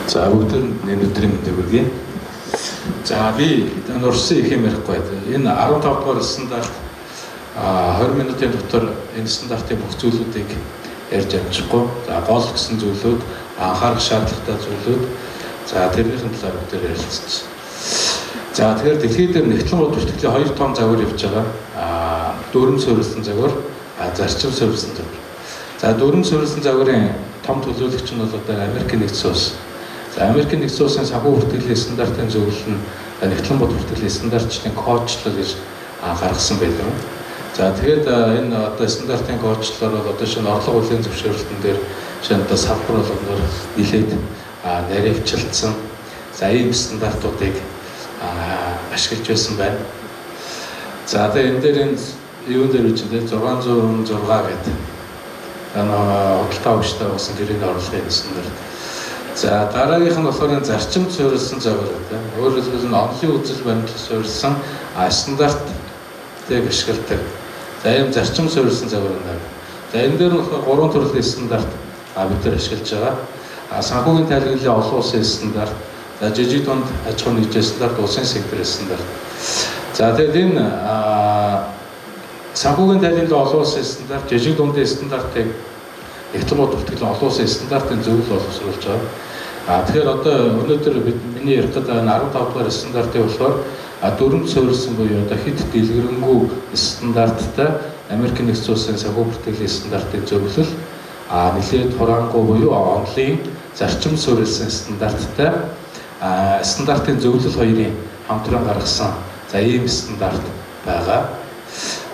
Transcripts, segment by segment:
За бүгд өнөөдрийн мэндийг хүргэе. За би нурсан их юм ярихгүй. Энэ 15 дугаар стандарт 20 минутын дотор энэ стандартын бүх зүйлүүдийг ярьж амжихгүй. За гол гэсэн зүйлүүд, анхаарах шаардлагатай зүйлүүд, за тэрнийхэн талаар бүгд ярилцсан. За тэгэхээр дэлхийд дээр нэгтлэн бод бүртгэлийн хоёр том загвар явж байгаа. Дүүрэн суурилсан загвар, зарчим суурилсан загвар. За дүүрэн суурилсан загварын том төлөөлөгч нь бол одоо Америкийн нэгдсэн улс. За Америкийн нэгдсэн улсын санхүү бүртгэлийн стандартын зөвлөл нь нэгтлэн бод бүртгэлийн стандартчдын кодчлол гэж гаргасан байлаа. За тэгээд энэ одоо стандартын кодчлолоор бол одоо шинэ орлого хүлээн зөвшөөрлөлтөн дээр шинэ одоо салбар болгоноор нэлээд нарийвчилсан. За ийм стандартуудыг ашиглаж байсан байна. За тэгээд энэ дээр энэ юун дээр үчиндээ 606 гэдэг худалдаа өгчтэй болсон гэрээний орлогын стандарт. За дараагийнх нь болохоор зарчим суурилсан загвар гэдэг. Өөрөөр хэлбэл онлын үзэл баримтлал суурилсан стандартыг ашигладаг. За ийм зарчим суурилсан загвар байна. За энэ дээр нь болохоор гурван төрлийн стандарт бид нар ашиглаж байгаа. Санхүүгийн тайлбарлалын олон улсын стандарт, за жижиг дунд аж ахуйн нэгжийн стандарт, улсын секторын стандарт. За тэгээд энэ санхүүгийн тайлбарлалын олон улсын стандарт, жижиг дундын стандартыг нэгтлэн бод бүртгэлийн олон улсын стандартын зөвлөл боловсруулж байгаа. Тэгэхээр одоо өнөөдөр миний ярих гэдэг 15 дугаар стандартыг болохоор дөрөв суурилсан буюу одоо хэд дэлгэрэнгүй стандарттай Америкийн нэгдсэн улсын санхүү бүртгэлийн стандартын зөвлөл нэлээд хураангүй буюу онлын зарчим суурилсан стандарттай стандартын зөвлөл хоёрын хамтран гаргасан за ийм стандарт байгаа.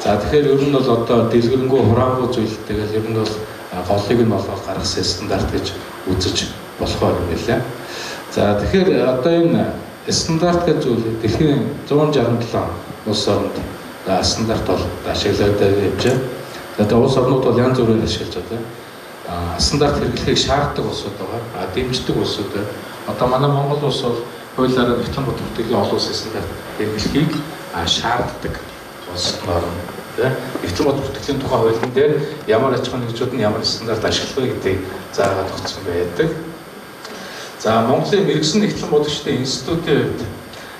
За тэгэхээр ер нь бол одоо дэлгэрэнгүй хураангүй зүйлтэйгээр ер нь бол голыг нь болгоод гаргасан стандарт гэж үзэж болохоор юм байлаа. За тэгэхээр одоо энэ стандарт гэж зүйл дэлхийн 167 улс оронд стандарт бол ашиглагдаад явж байна. Тэгээд улс орнууд бол янз бүрээр ашиглаж байгаа. Стандарт хэрэглэхийг шаарддаг улсууд байгаа. Дэмждэг улсууд байна. Одоо манай Монгол улс бол хуулиараа нэгтлэн бод бүртгэлийн олон улсын стандарт хэрэглэхийг шаарддаг улс орн. Нэгтлэн бод бүртгэлийн тухай хуулийн дээр ямар аж ахуйн нэгжүүд нь ямар стандарт ашиглах вэ гэдгийг заагаад өгсөн байдаг. За Монголын мэрэгсэн нэгтлэн бодогчдын институтийн хувьд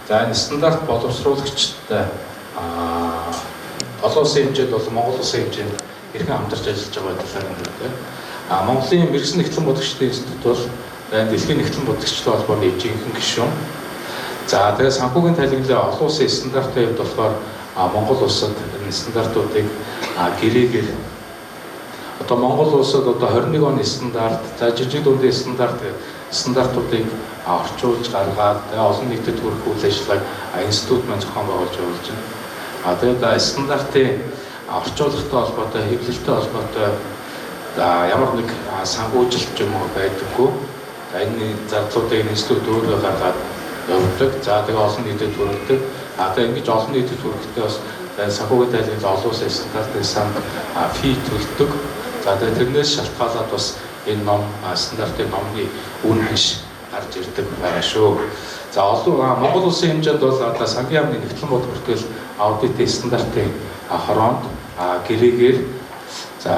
за энэ стандарт боловсруулагчтай олон улсын хэмжээнд бол Монгол улсын хэмжээнд хэрхэн хамтарч ажиллаж байгаа талаар нэрвэ. Монголын мэрэгсэн нэгтлэн бодогчдын институт бол дэлхийн нэгтлэн бодогчтой холбооны жинхэнэ гишүүн. За тэгээд санхүүгийн тайлбарлалын олон улсын стандартын хувьд болохоор Монгол улсад энэ стандартуудыг гэрээгээр одоо Монгол улсад одоо 21 оны стандарт, за жижиг дундын стандартуудыг орчуулж гаргаад олон нийтэд хүрэх үйл ажиллагааг институт маань зохион байгуулж явуулж байна. Тэгээд стандартын орчуулгатай холбоотой, хэвлэлтэй холбоотой ямар нэг санхүүжилт юм байдаггүй. Энэ зардлуудыг институт өөрөө гаргаад явуулдаг. За тэгээд олон нийтэд хүргэдэг. Тэгээд ингэж олон нийтэд хүрэхдээ бас санхүүгийн тайлбарлалын олон улсын стандартын сан фи төлдөг. За тэгээд тэрнээс шалтгаалаад бас энэ ном стандартын номны үн ханш гарч ирдэг байгаа шүү. За Монгол улсын хэмжээнд бол одоо санхүүгийн яамны нэгтлэн бод бүртгэл аудитын стандартын хороонд гэрээгээр за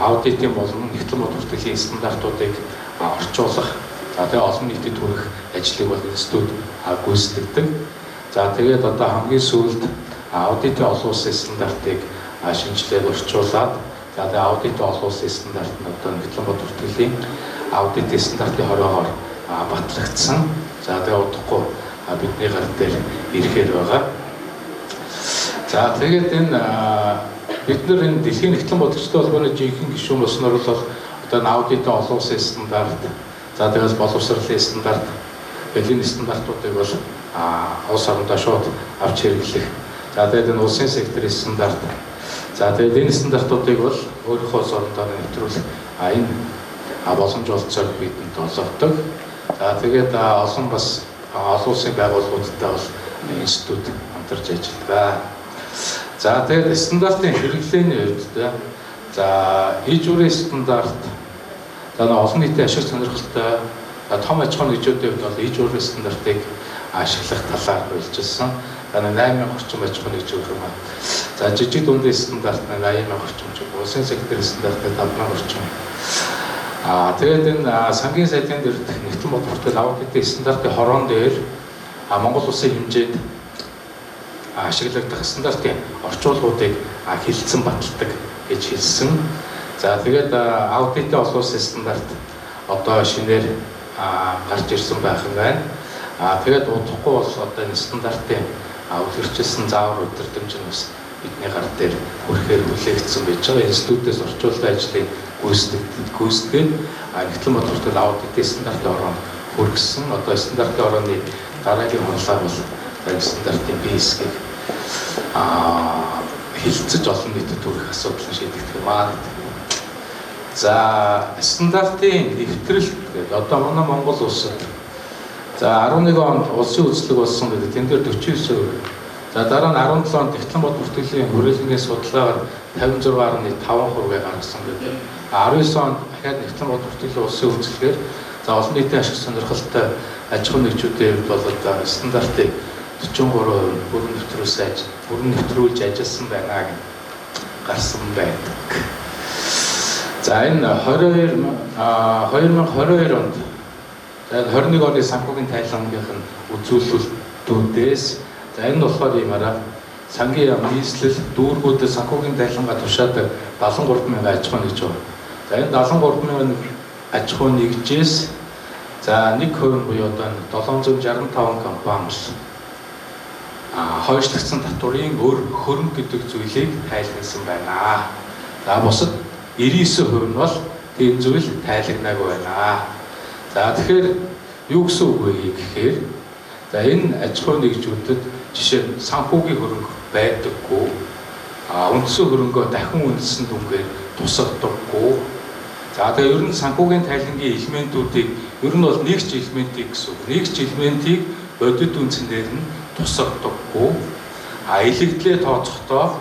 аудитын болон нэгтлэн бод бүртгэлийн стандартуудыг орчуулах за тэгээ олон нийтэд хүрэх ажлыг бол институт гүйцэтгэдэг. За тэгээд одоо хамгийн сүүлд аудитын олон улсын стандартыг шинжилээд орчуулад за тэгээд аудитын олон улсын стандарт нь одоо нэгтлэн бод бүртгэлийн аудитын стандартын хоригоор батлагдсан. За тэгээд удахгүй бидний гар дээр ирэхээр байгаа. За тэгээд энэ бид нар энэ дэлхийн нэгтлэн бодогчтой холбооны жинхэнэ гишүүн болсноор бол одоо аудитын олон улсын стандарт за тэгээд боловсролын стандарт бидний стандартуудыг бол улс орондоо шууд авч хэрэглэх. За тэгээд энэ улсын секторын стандарт. За тэгээд энэ стандартуудыг бол өөрийнхөө улс орондоо нэвтрүүлэх энэ боломж олцоор бидэнд олгодог. За тэгээд олон бас олон улсын байгууллагуудтай бол институт хамтарч ажилладаг. За тэгээд стандартын хэрэглээний хувьд за иж бүрийн стандарт за олон нийтийн ашиг сонирхолтой том аж ахуйн нэгжүүдийн хувьд бол иж бүрийн стандартыг ашиглах талаар хуульчилсан. 8000 орчим аж ахуйн нэгж өгөх юм. За жижиг дундын стандарт 80,000 орчим, улсын секторын стандарт 5,000 орчим. Тэгээд энэ сангийн сайдын дээр нэгэн бод бүртгэл аудитын стандартын хорон дээр Монгол улсын хэмжээнд ашиглагдах стандартын орчуулгуудыг хилцэн баталдаг гэж хэлсэн. За тэгээд аудитын олон улсын стандарт одоо шинээр гарч ирсэн байх юм байна. Тэгээд удахгүй бол одоо энэ стандартын үлгэрчилсэн заавар өдөртөмж нь бас бидний гар дээр хүрэхээр хүлээгдсэн байж байгаа. Институтээс орчуулгын ажлыг гүйцэтгэгээд нэгтлэн бод бүртгэл аудитын стандартын орон хүргэсэн. Одоо стандартын орооны дараагийн хурлаар бол стандартын бие хэсгийг хилцэж олон нийтэд хүргэх асуудал шийдэгдэх юм аа. За стандартын нэвтрэлт гэдэг одоо манай Монгол улсад за 11 онд улсын үзлэг болсон гэдэг тэн дээр 49%. За дараа нь 17 онд нэгтлэн бод бүртгэлийн хүрээлэнгийн судалгаагаар 56.5%-ыг гаргасан гэдэг. 19 онд дахиад нэгтлэн бод бүртгэлийн улсын үзлэгээр за олон нийтийн ашиг сонирхолтой аж ахуйн нэгжүүдийн хувьд бол стандартыг 43% бүрэн нэвтрүүлж ажилласан байна гэж гарсан байдаг. За энэ 2022 онд 21 оны санхүүгийн тайлангын үзүүлэлтүүдээс за энэ болохоор юмараа сангийн яам нийслэл дүүргүүдэд санхүүгийн тайлангаа тушаадаг 73,000 аж ахуй нэгж байна. За энэ 73,000 аж ахуй нэгжээс за 1% буюу одоо 765 компани хойшлогдсон татврын хөрөнгө гэдэг зүйлийг тайлагнасан байна. За бусад 99% нь бол тийм зүйл тайлагнаагүй байна. За тэгэхээр юу гэсэн үг вэ гэхээр за энэ аж ахуй нэгжүүдэд жишээ нь санхүүгийн хөрөнгө байдаггүй, үндсэн хөрөнгөө дахин үнэлсэн дүнгээр тусгадаггүй. За тэгээ ер нь санхүүгийн тайлангийн элементүүдийг ер нь бол нэгж элементийг гэсэн үг. Нэгж элементийг бодит үндсээр нь тусгадаггүй. Илэгдлээ тооцохдоо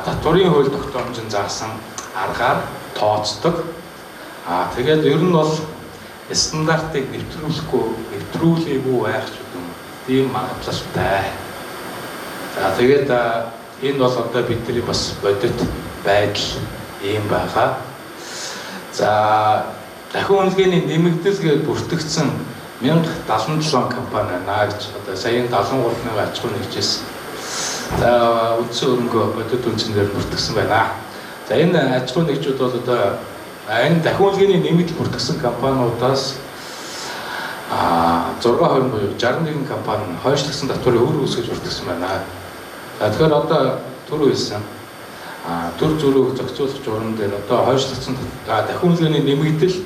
татврын хууль тогтоомжин заасан аргаар тооцдог. Тэгээд ер нь бол стандартыг нэвтрүүлээгүй байх ч юм тийм магадлалтай. За тэгээд энэ бол одоо бидний бас бодит байдал ийм байгаа. За дахин үнэлгээний нэмэгдэл гэж бүртгэгдсэн 1077 компани байна гэж одоо саяын 73,000 аж ахуй нэгжээс за үндсэн хөрөнгө бодит үнцээр бүртгэгдсэн байна. За энэ аж ахуй нэгжүүд бол одоо энэ дахин үнэлгээний нэмэгдэл бүртгэгдсэн компаниудаас 6% буюу 61 компани хойшлогдсон татврын өр үүсгэж бүртгэгдсэн байна. За тэгэхээр одоо түрүү хэлсэн төр зүрх зохицуулагч уран дээр одоо хойшлогдсон дахин үнэлгээний нэмэгдэл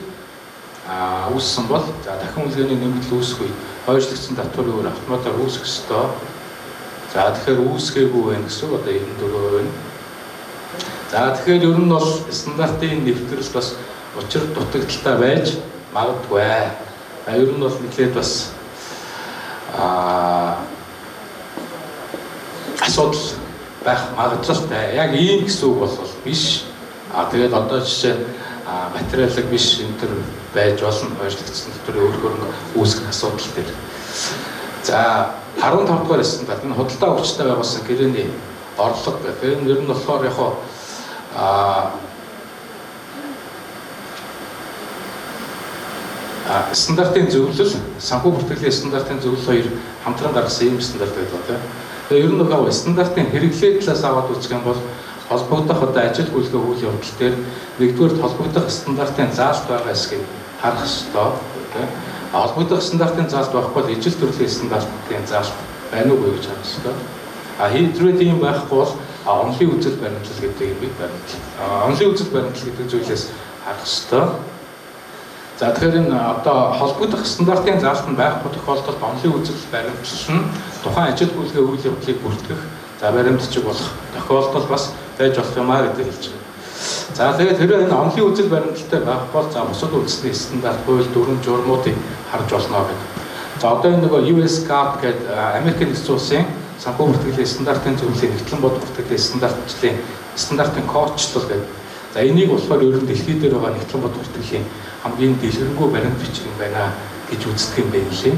үүссэн бол за дахин үнэлгээний нэмэгдэл үүсэхгүй хойшлогдсон татврын өр автоматар үүсэх ёстой. За тэгэхээр үүсгээгүй байх гэсэн одоо 94% байна. За тэгэхээр ер нь бол стандартын нэвтрэл бас учир дутагдaltaй байж магадгүй. Ер нь бол нэлээд бас асуудал байх магадлалтай. Яг ийм гэсэн үг бол биш. Тэгээд одоо жишээ материалыг биш энэ төр байж болно хойшлогдсон татврын өр хөрөнгө үүсгэх асуудал дээр. За 15 дугаар стандарт энэ худалдаа хүчтэй байгуулсан гэрээний орлого гэх юм. Ер нь болохоор яг стандартын зөвлөл, санхүү бүртгэлийн стандартын зөвлөл хоёр хамтран гаргасан ийм стандарт байдаг тийм. Тэгээ ер нь нөгөө стандартын хэрэглээ талаас аваад үзэх юм бол холбогдох одоо ажил үйлдвэрлэлийн үйл явдал дээр нэгдүгээр холбогдох стандартын заалт байгаа эсгийг харах ёстой тийм. Холбогдох стандартын заалт байхгүй бол ижил төрлийн стандартын заалт байна уугүй гэж харах ёстой. Хэдрээд ийм байхгүй бол онлын үзэл баримтлал гэдэг юм бид баримтлал. Онлын үзэл баримтлал гэдэг зүйлээс харах ёстой. За тэгэхээр энэ одоо холбогдох стандартын заалт нь байхгүй тохиолдолд онлын үзэл баримтлал нь тухайн ажил үйлдвэрлэлийн үйл явдлыг бүртгэх за баримтчиг болох тохиолдол бас байж болох юм аа гэдэг хэлж байна. За тэгээд хэрвээ энэ онлын үзэл баримталтай байхгүй бол за бусад үндэсний стандарт хууль дүрм журмуудыг харж болно гэдэг. За одоо энэ нөгөө US GAAP гэдэг Америкийн нэгдсэн улсын санхүү бүртгэлийн стандартын зөвлөлийн нэгтлэн бод бүртгэлийн стандартын кодчлол гэдэг. За энийг болохоор ер нь дэлхийд дээр байгаа нэгтлэн бод бүртгэлийн хамгийн дэлгэрэнгүй баримт бичиг юм байна гэж үздэг юм байна лээ.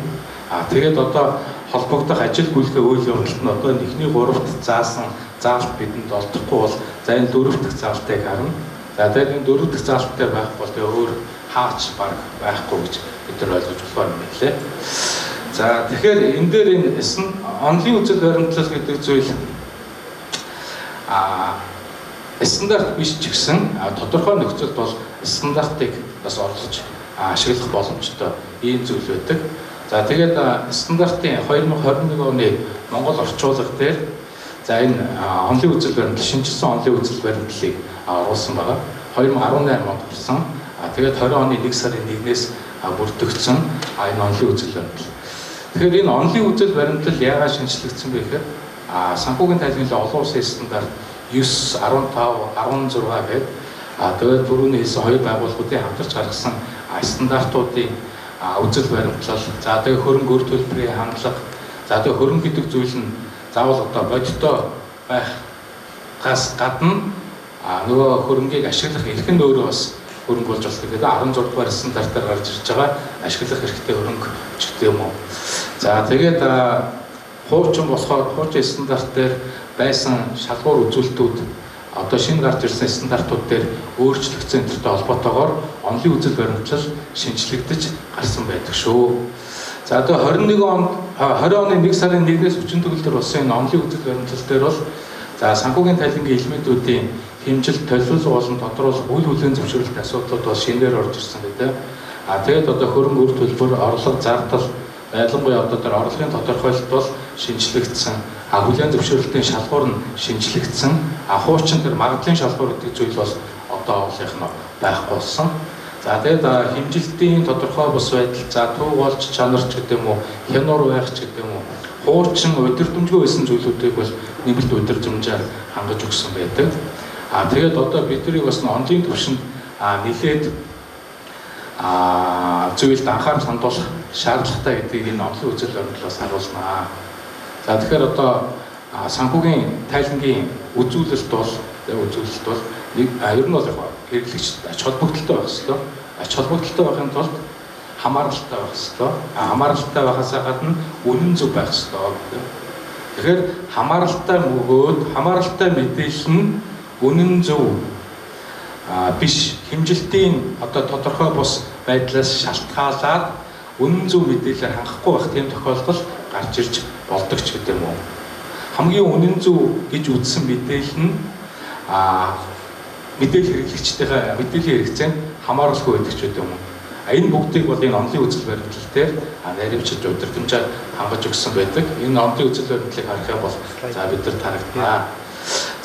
Тэгээд одоо холбогдох ажил үйлдвэрлэлийн үйл явдалд нь одоо нэгний 3-т заасан заалт бидэнд олдохгүй бол за энэ 4 дахь заалтыг харна. За тэгээд энэ 4 дахь заалт дээр байх бол өөр хаач баг байхгүй гэж бид нар ойлгож болохоор юм билээ. За тэгэхээр энэ дээр энэ онлын үзэл баримтлал гэдэг зүйл стандарт биш ч гэсэн тодорхой нөхцөлд бол стандартыг бас орлож ашиглах боломжтой ийм зүйл байдаг. За тэгээд стандартын 2021 оны Монгол орчуулга дээр за энэ онлын үзэл баримтлал шинжилсэн онлын үзэл баримтлалыг оруулсан байгаа. 2018 онд хүрсэн. Тэгээд 20 оны 1 сарын 1-ээс бүрдэгдсэн энэ онлын үзэл баримтлал. Тэгэхээр энэ онлын үзэл баримтлал яагаад шинжлэгдсэн бэ гэхээр санхүүгийн тайлбарлалын олон улсын стандарт 9, 15, 16 гэдэг тэгээд түрүүний хэлсэн хоёр байгууллагуудын хамтарч гаргасан стандартуудын үзэл баримтлал, за тэгээд хөрөнгө үр төлбөрийн хандлага, за тэгээд хөрөнгө гэдэг зүйл нь заавал одоо бодиттой байхаас гадна нөгөө хөрөнгийг ашиглах эрх нь өөрөө бас хөрөнгө болж болох гэдэг 16 дугаар стандартаар гарч ирж байгаа ашиглах эрхтэй хөрөнгө ч гэдэг юм уу. За тэгээд хуучин болохоор хуучин стандарт дээр байсан шалгуур үзүүлэлтүүд одоо шинэ гарч ирсэн стандартууд дээр өөрчлөгдсөн энтертэй холбоотойгоор онлын үзэл баримтлал шинжлэгдэж гарсан байдаг шүү. За одоо 21 онд 20 оны 1 сарын 1-ээс хүчин төгөлдөр болсон энэ онлын үзэл баримтлал дээр бол за санхүүгийн тайлангийн элементүүдийн хэмжилт, төлөвлөлт болон тодруулах үйл хөдлөлийн зөвшөөрлөлт асуудлууд бол шинээр орж ирсэн гэдэг. Тэгээд одоо хөрөнгө үр төлбөр, орлого, зардал ялангуяа одоо тэр орлогын тодорхойлолт бол шинжлэгдсэн. Хүлээн зөвшөөрлөлтийн шалгуур нь шинжлэгдсэн. Хуучин тэр магадлалын шалгуур гэдэг зүйл бол одоо олонх нь байхгүй болсон. За тэгээд хэмжилтийн тодорхой бус байдал, за төв болж чанарч гэдэг юм уу, хянуур байх ч гэдэг юм уу, хуучин удирдамжгүй байсан зүйлүүдийг бол нэмэлт удирдамжаар хангаж өгсөн байдаг. Тэгээд одоо биднийг бас онлын түвшинд нэлээд зүйлд анхаарал хандуулах шаардлагатай гэдгийг энэ онлын үзэл баримтлалаас харуулнаа. За тэгэхээр одоо санхүүгийн тайлангийн үзүүлэлт бол ер нь бол хэрэглэгч ач холбогдолтой байх ёстой. Ач холбогдолтой байхын тулд хамааралтай байх ёстой. Хамааралтай байхаас гадна үнэн зөв байх ёстой. Тэгэхээр хамааралтай мэдээлэл нь үнэн зөв биш хэмжилтийн одоо тодорхой бус байдлаас шалтгаалаад үнэн зөв мэдээлэлээр хангахгүй байх тийм тохиолдол гарч ирж болдог ч гэдэг юм уу. Хамгийн үнэн зөв гэж үзсэн мэдээлэл нь мэдээлэл хэрэглэгчдийн мэдээллийн хэрэгцээнд хамааруулахгүй байдаг ч гэдэг юм уу. Энэ бүгдийг бол энэ онлын үзэл баримтлал дээр наривчилж удирдамжаар хангаж өгсөн байдаг. Энэ онлын үзэл баримтлалыг харах юм бол за бид нар тарагдана.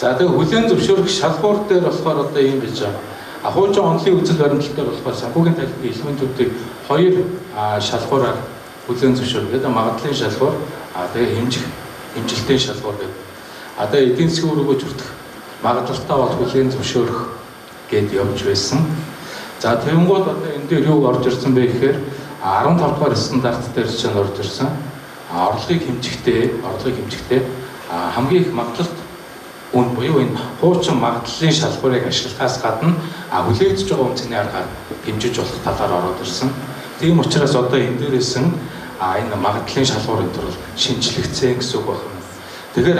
За тэгээ хүлээн зөвшөөрөх шалгуур дээр болохоор одоо юм гэж хуучин онлын үзэл баримтлал дээр болохоор санхүүгийн тайлбарын элементүүдийг хоёр шалгуураар хүлээн зөвшөөрөх. Магадлалын шалгуур, тэгээ хэмжилтийн шалгуур гэдэг. Одоо эдийн засгийн өрөөгөө хүртэх магадлалтай бол хүлээн зөвшөөрөх гэд явж байсан. За тэгэнгүүт одоо энэ дээр юу орж ирсэн бэ гэхээр 15 дугаар стандарт дээр чинь орж ирсэн. Орлогыг хэмжихдээ хамгийн их магадлалт үн буюу энэ хуучин магадлалын шалгуурыг ашиглахаас гадна хүлээгдэж байгаа үнцний аргаар хэмжиж болох талаар ороод ирсэн. Тийм учраас одоо энэ дээрээс энэ магадлалын шалгуурын төр шинжлэгдсэн гэсэн үг байна. Тэгэхээр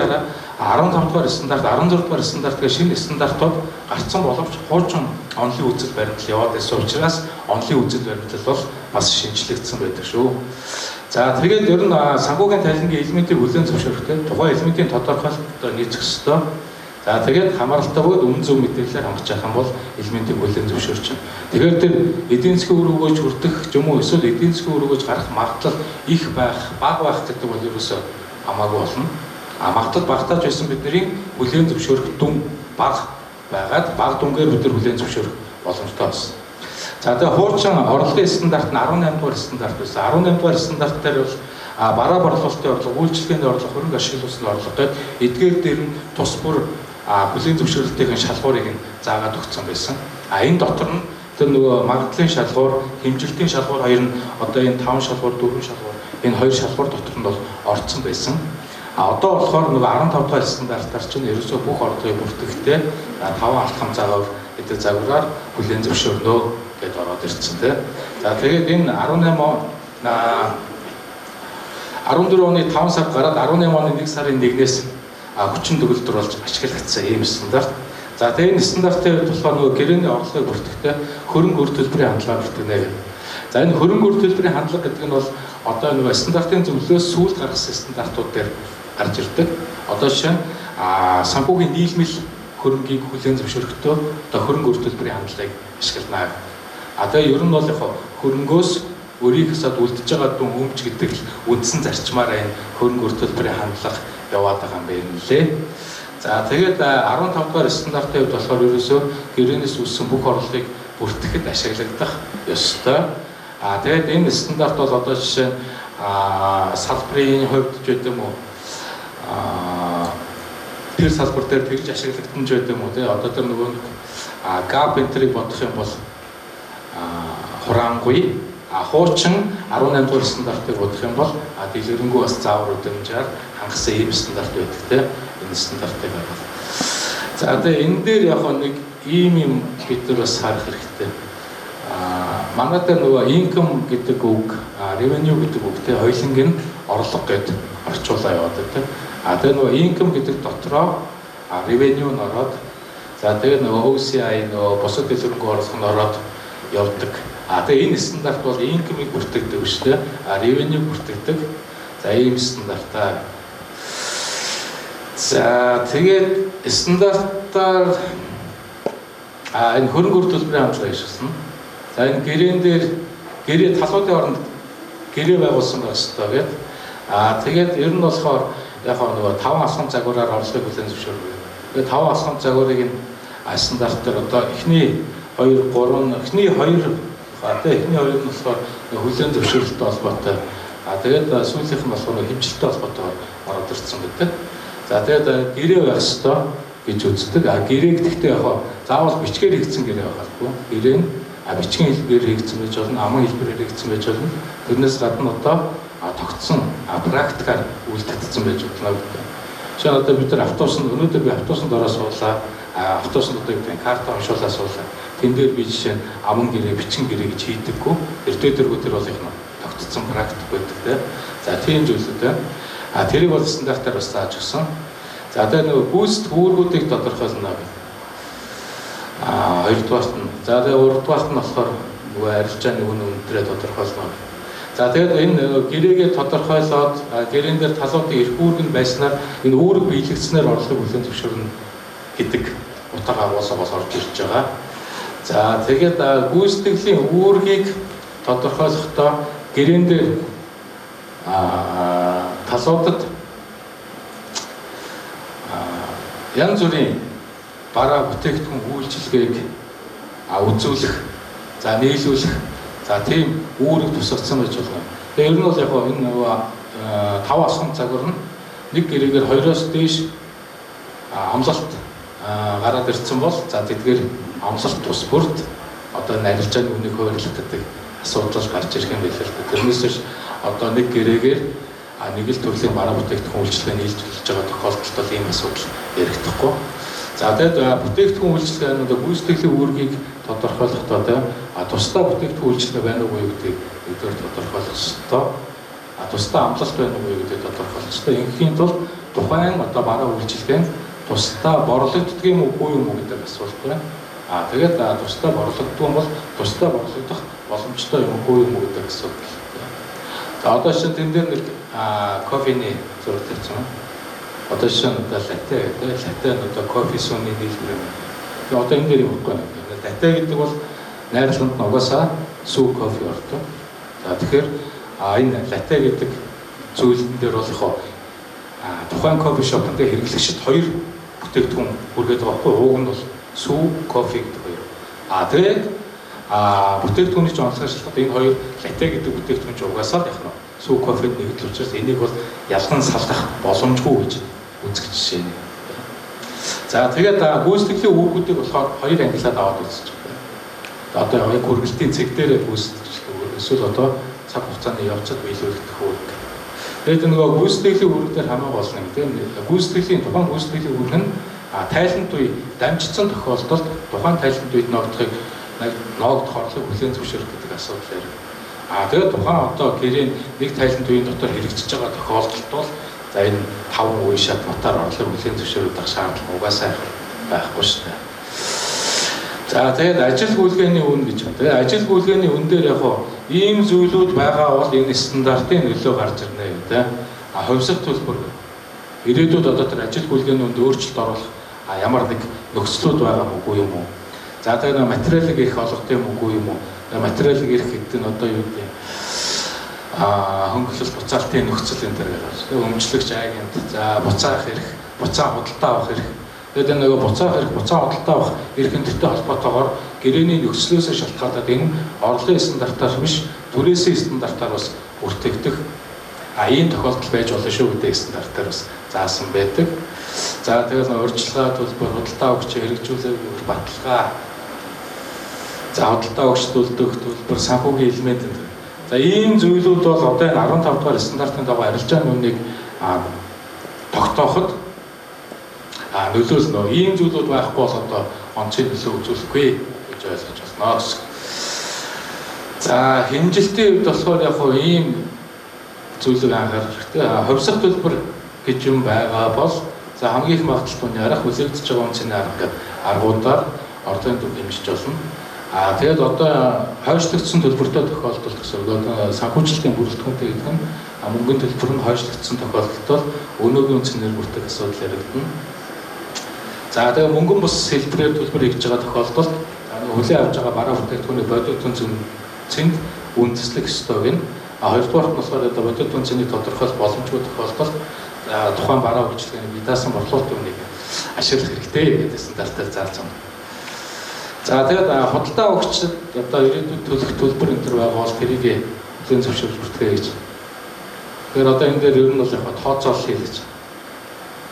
15 дугаар стандарт, 16 дугаар стандарт гэх шинэ стандартууд гарцсан боловч хуучин онлын үзэл баримтлал яваад байсан учраас онлын үзэл баримтлал бол бас шинжлэгдсэн байдаг шүү. За тэгээд ер нь санхүүгийн тайлангийн элементийг хүлээн зөвшөөрөхтэй тухайн элементийн тодорхойлолтод нийцэх ёстой. За тэгээд хамааралтай бөгөөд үнэн зөв мэдээлэлээр хангаж явах юм бол элементийг хүлээн зөвшөөрч байна. Тэгэхээр тэр эдийн засгийн үр өгөөж хүртэх юм уу эсвэл эдийн засгийн үр өгөөж гарах магадлал их байх, бага байх гэдэг бол ерөөсөө хамаагүй болно. Магадлал багтааж байсан бидний хүлээн зөвшөөрөх дүн бага байгаад бага дүнгээр бид нар хүлээн зөвшөөрөх боломжтой байна. За тэгээ хуучин орлогын стандарт нь 18 дугаар стандарт байсан. 18 дугаар стандарт дээр бол бараа борлуулалтын орлого, үйлчлэгээний орлого, хөрөнгө ашиглуулсны орлого гэдэг эдгээр дээр нь тус бүр хүлээн зөвшөөрлөлтийн шалгуурыг нь заагаад өгсөн байсан. Энэ дотор нь тэр нөгөө магадлалын шалгуур, хэмжилтийн шалгуур хоёр нь одоо энэ 5 шалгуур, 4 шалгуур энэ хоёр шалгуур дотор нь бол орцсон байсан. Одоо болохоор нөгөө 15 дугаар стандартаар чинь ерөөсөө бүх орлогыг бүртгэхдээ 5 алтхам цагаар гэдэг загвараар хүлээн зөвшөөрнө гэдээ ороод ирсэн тийм. За тэгээд энэ 14 оны 5 сард гараад 18 оны 1 сарын 1-ээс хүчин төгөлдөр болж ашиглагдсан ийм стандарт. За тэгээ энэ стандартын хувьд болохоор нөгөө гэрээний орлогыг бүртгэхдээ хөрөнгө үр төлбөрийн хандлага бүртгэнэ гэх. За энэ хөрөнгө үр төлбөрийн хандлага гэдэг нь бол одоо нөгөө стандартын зөвлөлөөс сүүл гаргасан стандартууд дээр гарч ирдэг. Одоо жишээ нь санхүүгийн нийлмэл хөрөнгийг хүлээн зөвшөөрөхдөө одоо хөрөнгө үр төлбөрийн хандлагыг ашиглана. Тэгээ ер нь бол яг хөрөнгөөс өрийг хасаад үлдэж байгаа дүн өмч гэдэг үндсэн зарчмаараа энэ хөрөнгө үр төлбөрийн хандлага яваад байгаа юм байна лээ. За тэгээд 15 дугаар стандартын хувьд болохоор ерөөсөө гэрээнээс үүссэн бүх орлогыг бүртгэхэд ашиглагдах ёстой. Тэгээд энэ стандарт бол одоо жишээ нь салбарын хувьд ч гэдэг юм уу тэр салбар дээр тэгж ашиглагдсан ч гэдэг юм уу тий одоо тэр нөгөө гап энтрийг бодох юм бол хураангүй хуучин 18 дугаар стандартыг бодох юм бол дэлгэрэнгүй бас заавар үдэмжээр хангасан ийм стандарт байдаг тий энэ стандартыг байна. За тэгээ энэ дээр яг нэг ийм юм бид нар бас харах хэрэгтэй. Манай дээр нөгөө income гэдэг үг, revenue гэдэг үгтэй хоёуланг нь орлого гэдэг орчуулаа яваад байдаг. Тэгээ нөгөө income гэдэг дотроо revenue нь ороод за тэгээ нөгөө OCI нөгөө бусад дэлгэрэнгүй орлого нь ороод явдаг. Тэгээ энэ стандарт бол income-ыг бүртгэдэг шүү дээ. Revenue бүртгэдэг. За ийм стандартаа. За тэгээд стандартаар энэ хөрөнгө үр төлбөрийн хандлага хийсэн. За энэ гэрээн дээр гэрээ талуудын оронд гэрээ байгуулсан байх ёстой гэдэг. Тэгээд ер нь болохоор яг нөгөө 5 алхам загвараар орлогыг хүлээн зөвшөөрөв. Тэгээд 5 алхам загварыг энэ стандарт дээр одоо эхний 2 3 эхний 2 эхний 2 нь болохоор хүлээн зөвшөөрөлттэй холбоотой. Тэгээд сүүлийнх нь болохоор хэмжилттэй холбоотой ороод ирсэн гэдэг. За тэгээд гэрээ байх ёстой гэж үздэг. Гэрээг гэхдээ яг заавал бичгээр хийгдсэн гэрээ байхгүй. Гэрээ нь бичгийн хэлбэрээр хийгдсэн байж болно, аман хэлбэрээр хийгдсэн байж болно. Тэрнээс гадна одоо тогтсон практикаар үйлдэгдсэн байж болно гэдэг. Жишээ нь одоо бид нар өнөөдөр би автобусанд ороод суулаа. Автобусанд одоо гэдэг карта уншуулаа суулаа. Тэн дээр би жишээ нь аман гэрээ, бичгийн гэрээ гэж хийдэггүй. Эрдэмтдэргүй тэр бол их тогтсон практик байдаг те. За тийм зүйлүүд байна. Тэрийг бол стандартаар бас зааж өгсөн. За тэгээ нөгөө гүйцэтгэх үүргүүдийг тодорхойлно. Хоёрдугаарт нь. За тэгээ гуравдугаарт нь болохоор нөгөө арилжааны үн өндрөө тодорхойлно. За тэгээд энэ гэрээгээ тодорхойлоод гэрээн дээр талуудын эрх үүрэг нь байснаар энэ үүрэг биелэгдснээр орлого хүлээн зөвшөөрнө гэдэг утга агуулга бол орж ирж байгаа. За тэгээд гүйцэтгэлийн үүргийг тодорхойлохдоо гэрээн дээр талуудад янз бүрийн бараа бүтээгдэхүүн үйлчилгээг үзүүлэх, за нийлүүлэх, за тийм үүрэг тусгацсан байж болно. Тэгээ ер нь бол яг энэ нөгөө 5 алхам загвар нь нэг гэрээгээр 2-оос дээш амлалт гараад ирсэн бол за тэдгээр амлалт тус бүрд одоо арилжааны үнийг хуваарлах гэдэг асуудал гарч ирэх юм байлаа. Тэрнээс биш одоо нэг гэрээгээр нэг л төрлийн бараа бүтээгдэхүүн үйлчилгээ нийлжүүлж байгаа тохиолдолд бол ийм асуудал яригдахгүй. За тэгээд бүтээгдэхүүн үйлчилгээ нь одоо гүйцэтгэлийн үүргийг тодорхойлохдоо тусдаа бүтээгдэхүүн үйлчилгээ байна уу гэдгийг өдөр тодорхойлох ёстой. Тусдаа амлалт байна уу гэдгийг тодорхойлох ёстой. Инхийн тулд тухайн одоо бараа үйлчилгээ нь тусдаа борлогддог юм уу гэдэг асуулт байна. Тэгээд тусдаа борлогддог юм бол тусдаа борлогдох боломжтой юм уу гэдэг асуудал. За одоо шинэ тэн дээр нэг кофений зураг тавьсан. Одоо шинэ латте гэдэг латте нь одоо кофе сууны нийлбэр юм. Тэгээ одоо энэ дээр юм байна. Латте гэдэг бол найрлаганд нь угаасаа сүү кофе ордог. За тэгэхээр энэ латте гэдэг зүйлэн дээр бол яг тухайн кофе шопнд хэрэглэгчид 2 бүтээгдэхүүн хүргээд байгаа байхгүй. Уг нь бол сүү кофе гэдэг хоёр. Тэгээд бүтээгдэхүүний чинь онцлог шалтгаан энэ хоёр латте гэдэг бүтээгдэхүүн чинь угаасаа яг нь сүү кофед нэгдэл учраас энийг бол ялган салгах боломжгүй гэж үзэх жишээ нь. За тэгээд гүйцэтгэлийн үүргүүдийг болохоор 2 ангилаад аваад үзэж байна. Одоо яг хөргөлтийн цэг дээр гүйцэтгэх эсвэл одоо цаг хугацааны явцад биелүүлэх үүрэг. Тэгээд нөгөө гүйцэтгэлийн үүрэг дээр хамаагүй болно гэдэг. Гүйцэтгэлийн тухайн гүйцэтгэлийн үүрэг нь тайлант үе дамжигдсан тохиолдолд тухайн тайлант үед ногдохыг ногдох орлогыг хүлээн зөвшөөрөх гэдэг асуудал ярив. Тэгээд тухайн одоо гэрийн нэг тайлант үеийн дотор хэрэгжиж байгаа тохиолдолд бол за энэ 5 үе шат мотор орлого хүлээн зөвшөөрөх шаардлага угаасаа байхгүй шүү дээ. За тэгээд ажил гүйлгээний үн гэж байна. Тэгээд ажил гүйлгээний үн дээр яг ийм зүйлүүд байгаа бол энэ стандартын нөлөө гарч ирнэ гэдэг. Хувьсах төлбөр ирээдүйд одоо тэр ажил гүйлгээний үнд өөрчлөлт оруулах ямар нэг нөхцлүүд байгаа мөгүй юм уу? За тэгээд материалыг ирэх олгох юм үгүй юм уу? Материалыг ирэх гэдэг нь одоо юу гэдэг хөнгөлөлт буцаалтын нөхцөл энэ төр гарч. Тэгээд өмчлөгч агент, за буцаах эрх, буцаа худалдаа авах эрх. Тэгээд нөгөө буцаах эрх, буцаа худалдаа авах эрхэнтэй холбоотойгоор гэрээний нөхцлөөсөө шалтгаалаад энэ орлогын стандартаар биш, түрээсийн стандартаар бас бүртгэгдэх ийм тохиолдол байж болно шүү гэдэг стандартаар бас заасан байдаг. За тэгээд урьдчилгаа төлбөр, худалдаа авагч хэрэгжүүлэх баталгаа. За худалдаа авагч төлдөг төлбөр, санхүүгийн элемент энэ. За ийм зүйлүүд бол одоо энэ 15 дугаар стандартын дагуу арилжааны үнийг тогтооход нөлөөлнө. Ийм зүйлүүд байхгүй бол одоо онцгой нөлөө үзүүлэхгүй гэж ойлгож байна гэсэн. За хэмжилтийн үед болохоор яг хөө ийм зүйлийг анхаарах хэрэгтэй. Хувьсах төлбөр гэж юм байгаа бол за хамгийн их магадлалтай арга хүлээгдэж байгаа үнцний аргуудаар орлогын төв хэмжиж болно. Тэгээд одоо хойшлогдсон төлбөртэй тохиолдолд гэсэн үг одоо санхүүжилтийн бүрэлдэхүүнтэй гэдэг нь мөнгөний төлбөр нь хойшлогдсон тохиолдолд өнөөгийн үнцээр бүртгэх асуудал яригдана. За тэгээд мөнгөн бус хэлбэрээр төлбөр хийж байгаа тохиолдолд хүлээн авч байгаа бараа бүтээгдэхүүний бодит үнцэнд үндэслэх ёстой гэнэ. Хоёрдугаар нь болохоор одоо бодит үнцний тодорхойлох боломжгүй тохиолдолд тухайн бараа үйлчилгээний бие даасан борлуулалт үнийг ашиглах хэрэгтэй гэдэг стандартаар зааж байна. За тэгээд худалдаа авагчид одоо ирээдүйд төлөх төлбөр энэ төр байгаа бол тэрийг хүлээн зөвшөөрж бүртгэе гэж. Тэгэхээр одоо энэ дээр ер нь бол яг тооцоолол хийлгэж.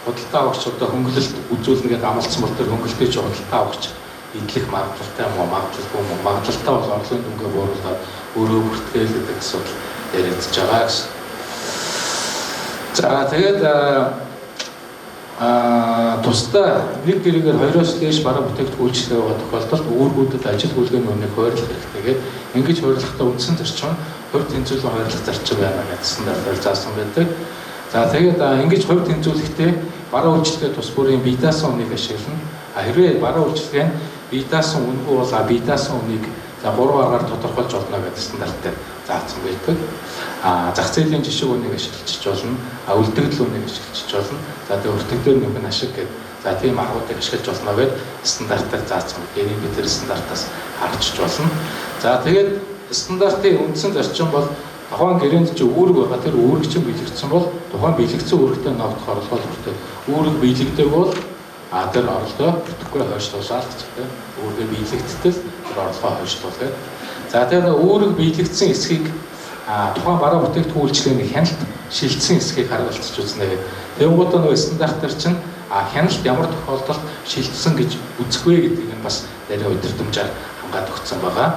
Худалдаа авагч одоо хөнгөлөлт үзүүлнэ гэдэг амласан бол тэр хөнгөлтөж худалдаа авагч эдлэх магадлалтай юм уу, магадлалгүй юм уу? Магадлалтай бол орлогын дүнгээ бууруулаад өөрөө бүртгэл гэдэг асуудал яригдж байгаа гэсэн. За тэгээд тусдаа нэг гэрээгээр 2-оос дээш бараа бүтээгдэхүүн үйлчлэгээ байгаа тохиолдолд үүргүүдэд ажил гүйлгээний үнэийг хуваарлах хэрэгтэйгээд ингэж хуваарлахдаа үндсэн зарчим хувь тэнцвэрлэн хуваарлах зарчим байна гэсэн стандартаар заасан байдаг. За тэгээд ингэж хувь тэнцвэрлэхдээ бараа үйлчлэгээ тус бүрийн бие даасан үнэийг ашиглана. Хэрвээ бараа үйлчлэгээ нь бие даасан үнэгүй бол бие даасан үнэийг за 3 аргаар тодорхойлж олно гэдэг стандартаар заасан байдаг. Зах зээлийн жишг үнийг ашиглаж болно, үлдэгдэл үнийг ашиглаж болно. За тэгээ өртөгдөр нөхөн ашиг гэдэг. За тийм аргуудыг ашиглаж болно гэдэг стандартаар заасан. Гэрийн бид тэр стандартаас харчиж болно. За тэгээд стандартын үндсэн зарчим бол тухайн гэрээнд чи үүрэг байгаа. Тэр үүрэг чинь биелэгдсэн бол тухайн биелэгдсэн үүрэгтэй ногдох орлого бүртээ. Үүрэг биелэгдэг бол тэр орлогоо бүтэхгүй хойшлуулаад гэдэг. Үүргээ биелэгдтэл тэр орлогоо хойшлуулдаг. За тэгээд үүрэг биелэгдсэн эсхийг тухайн бараа бүтээгдэхүүн үйлчлэгээний хяналт шилжсэн хэсгийг харгалзаж үзнэ гэдэг. Тэнгуудаа нөгөө стандартаар чинь хяналт ямар тохиолдолд шилжсэн гэж үзэх вэ гэдгийг нь бас нэрийн удирдамжаар хангаад өгсөн байгаа.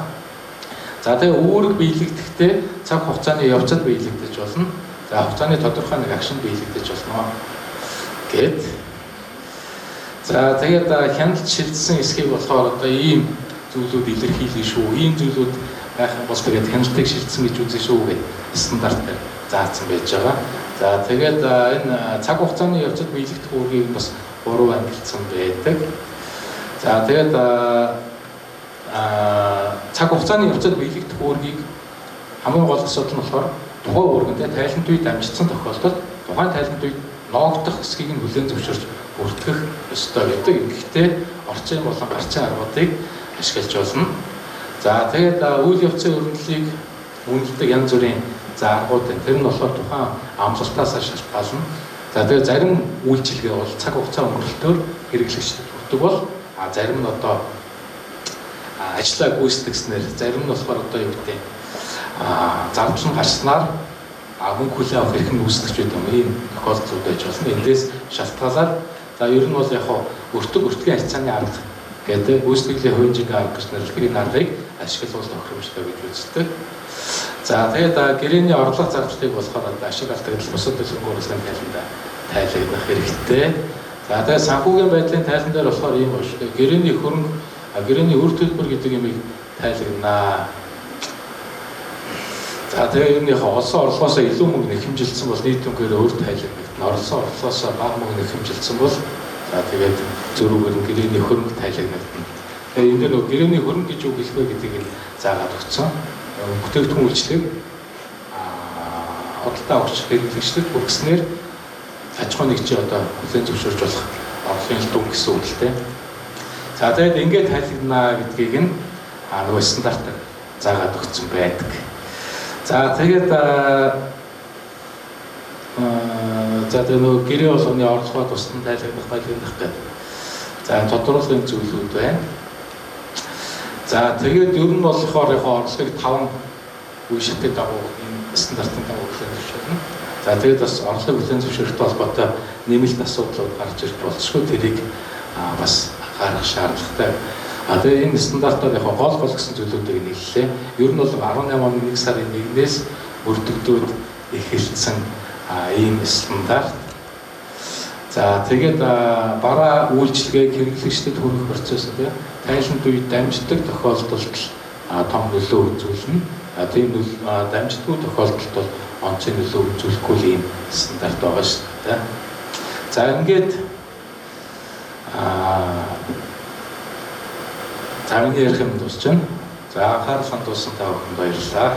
За тэгээ үүрэг биелэгдэхдээ цаг хугацааны явцад биелэгдэж болно. За хугацааны тодорхой нэг агшин биелэгдэж болно гэд. За тэгээд хяналт шилжсэн хэсгийг болохоор одоо ийм зүйлүүд илэрхийлнэ шүү. Ийм зүйлүүд байх юм бол тэгээд хяналтыг шилжсэн гэж үзэн шүү гэдэг стандартаар заасан байж байгаа. За тэгээд энэ цаг хугацааны явцад биелэгдэх үүргийг бас 3 ангилсан байдаг. За тэгээд цаг хугацааны явцад биелэгдэх үүргийг хамгийн гол асуудал нь болохоор тухайн үүргэндээ тайлант үед амжигдсан тохиолдолд тухайн тайлант үед ноогдох хэсгийг нь хүлээн зөвшөөрч бүртгэх ёстой гэдэг. Гэхдээ орчин болон гарчин аргуудыг ашиглаж болно. За тэгээд үйл явцын өрнөлийг үнэлдэг янз бүрийн аргууд байна. Тэр нь болохоор тухайн амлалтаас шалтгаална. За тэгээд зарим үйлчилгээ бол цаг хугацаа өнгөрөлтөөр хэрэглэгчдэд хүрдэг бол зарим нь одоо ажлаа гүйцэтгэснээр зарим нь болохоор одоо юу гэдэг зарчим гарснаар мөнгө хүлээн авах эрх нь үүсгэж байдаг юм. Ийм тохиолдлууд байж болно. Эндээс шалтгаалаад за ер нь бол яг өртгийн харьцааны арга гэдэг гүйцэтгэлийн хувьжингийн арга гэж нэрлэх энэ аргыг ашиглуул тохиромжтой гэж үздэг. За тэгээд гэрээний орлого зарцлыг болохоор ашиг алдагдал бусад төлөвлөгөө урлагийн тайланда тайлагдах хэрэгтэй. За тэгээд санхүүгийн байдлын тайлан дээр болохоор ийм ба шүү. Гэрээний хөрөнгө гэрээний үр төлбөр гэдэг юмыг тайлагнаа. За тэгээд ер нь олсон орлогоос илүү мөнгө нэхэмжилсэн бол нийт мөнгөөр өөр тайлагдана. Олсон орлогоос бага мөнгө нэхэмжилсэн бол за тэгээд зөрүүгээр гэрээний хөрөнгө тайлагдана. Тэгээ энэ дээр гэрээний хөрөнгө гэж үг хэлбэ гэдгийг заагаад өгсөн. Бүтээгдэхүүн үйлчлэг худалдаа авч хэрэглэгчдэд хүргэснээр аж ахуйн нэгжийн одоо хүлээн зөвшөөрж болох орлогын дүн гэсэн үг л дээ. За тэгээд ингээд тайлбарнаа гэдгийг нь нөгөө стандартаар заагаад өгсөн байдаг. За тэгээд тэгээд нөгөө гэрээ болгоны орлогоо тусдан тайлбарлах гэдэг. За тодорхойлын зүйлүүд байна. За тэгээд ер нь болохоор яг орлогыг 5 үе шатыг дагуу энэ стандартын дагуу хүлээн зөвшөөрнө. За тэгээд бас орлогыг хүлээн зөвшөөрөхтэй холбоотой нэмэлт асуудлууд гарч ирэх болцсогүй тэрийг бас гаргах шаардлагатай. Тэгээд энэ стандартаар яг гол гэсэн зүйлүүдийг нэрлэлээ. Ер нь бол 18 оны 1 сарын 1-ээс бүрдэгдээд эхэлсэн ийм стандарт. За тэгээд бараа үйлчлэгийг хэрэглэгчдэд хүргэх процессыг тайланд үед дамждаг тохиолдолд том нөлөө үзүүлнэ. Тийм дамждаггүй тохиолдолд бол онцгой нөлөө үзүүлэхгүй ийм стандарт байгаа шүү дээ. За ингээд за миний ярих юм дуусч байна. За анхаарал хандуулсан та бүхэнд баярлалаа.